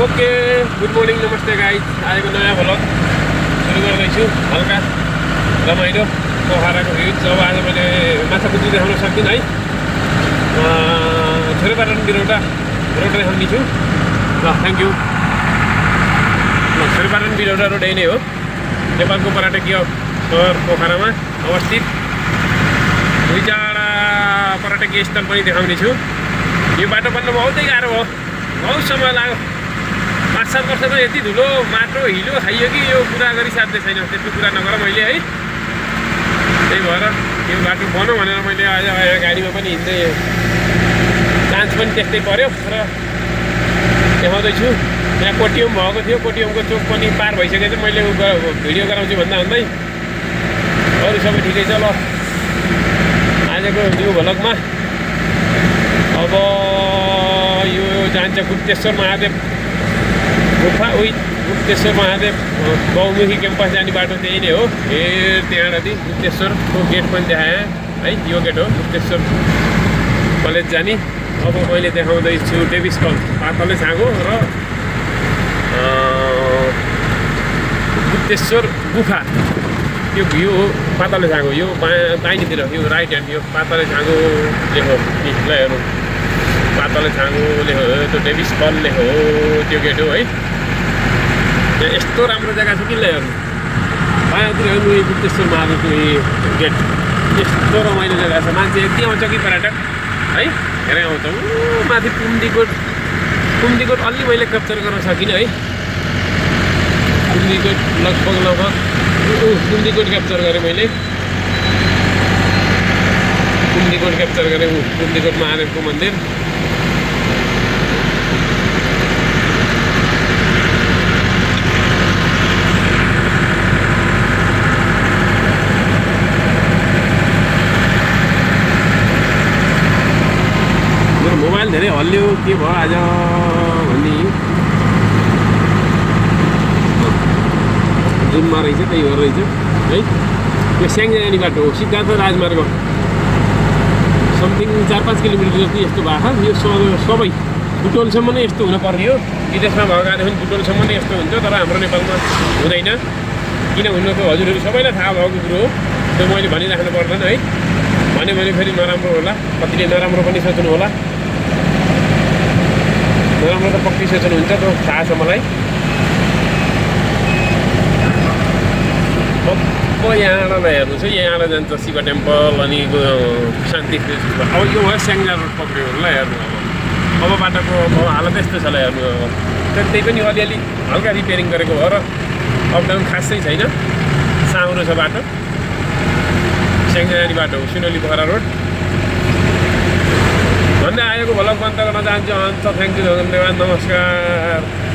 Okay good morning नमस्ते guys आएको नयाँ भ्लग सुरु गर्दैछु हल्का रमाइलो पोखराको भ्युज अब आज मैले माछा पुज्नु देखाउन सक्दिनँ है छोरीपाटन बिरौटा देखाउने छु ल थ्याङ्क यू छोरीपाटन बिरौटा रोड यही नै हो नेपालको पर्यटकीय सहर पोखरामा अवस्थित दुई चारवटा पर्यटकीय स्थल पनि देखाउने छु यो बाटो बन्न बहुतै गाह्रो हो बहुत समय लाग्यो 5-7 वर्षमा यति धुलो माटो हिलो खाइयो कि यो कुरा गरिसाध्दै छैन त्यस्तो कुरा नगर मैले है त्यही भएर यो बाटो बनाऊ भनेर मैले आज गाडीमा पनि हिँड्दै चान्स पनि त्यस्तै पर्यो र देखाउँदैछु यहाँ कोटियम भएको थियो कोटियमको चोक पनि पार भइसकेको थियो मैले भिडियो गराउँछु भन्दा भन्दै अरू सबै ठिकै छ ल आजको न्यू भ्लगमा अब यो जान्छ गुप्तेश्वर महादेव गुफा उही गुप्तेश्वर महादेव बहुमुखी क्याम्पस जाने बाटो त्यही नै हो त्यहाँदेखि गुप्तेश्वरको गेट पनि देखाएँ है यो गेट हो गुप्तेश्वर कलेज जाने अब मैले देखाउँदैछु डेभिस कल पातले छाँगो र गुप्तेश्वर गुफा यो भ्यू हो पातले छाँगो यो दाहिनेतिर यो राइट ह्यान्ड यो पातले छाँगोले हो ल हेर्नु पातले छाँगोले हो त्यो डेभिस कलले हो त्यो गेट हो है यहाँ यस्तो राम्रो जग्गा छ कि ल हेर्नु बाहिरतिर हेर्नु यो गुप्तेश्वर महादेवको गेट यस्तो रमाइलो जग्गा छ मान्छे यति आउँछ कि पर्यटक है हेरै आउँछ माथि कुम्दीकोट अलि मैले क्याप्चर गर्न सकिनँ है कुम्दीकोट लगभग कुम्दीकोट क्याप्चर गरेँ मैले कुम्दीकोट क्याप्चर गरेँ कुम्दीकोट महादेवको मन्दिर मोबाइल धेरै हल्लियो के भयो आज भन्ने जुनमा रहेछ त्यही भएर रहेछ है यो स्याङ्जा जाने बाटो हो सिद्धार्थ राजमार्ग समथिङ 4-5 किलोमिटर जति यस्तो भएको यो सबै बुटोलसम्म नै यस्तो हुनुपर्ने हो विदेशमा भएकादेखि बुटोलसम्म नै यस्तो हुन्छ तर हाम्रो नेपालमा हुँदैन किन हुनुको हजुरहरू सबैलाई थाहा भएको कुरो हो त्यो मैले भनिराख्नु पर्दैन है भने फेरि नराम्रो होला कतिले नराम्रो पनि सोच्नु होला नराम्रो त पक्कै सोच्नुहुन्छ त्यो थाहा छ मलाई अब यहाँबाट हेर्नु चाहिँ यहाँबाट जान्छ शिव टेम्पल अनि शान्ति अब यो भयो स्याङ्जा रोड पक्रियो ल हेर्नु अब बाटोको हालत यस्तो छ ल हेर्नु अब त्यही पनि अलिअलि हल्का रिपेयरिङ गरेको हो र अपडाउन खासै छैन साउरो छ बाटो स्याङ्जा जाने बाटो हो सुनौली पोखरा रोड भन्दै आएको भ्लग बन्द गर्न चाहन्छु अन्त थ्याङ्क यू धन्यवाद नमस्कार।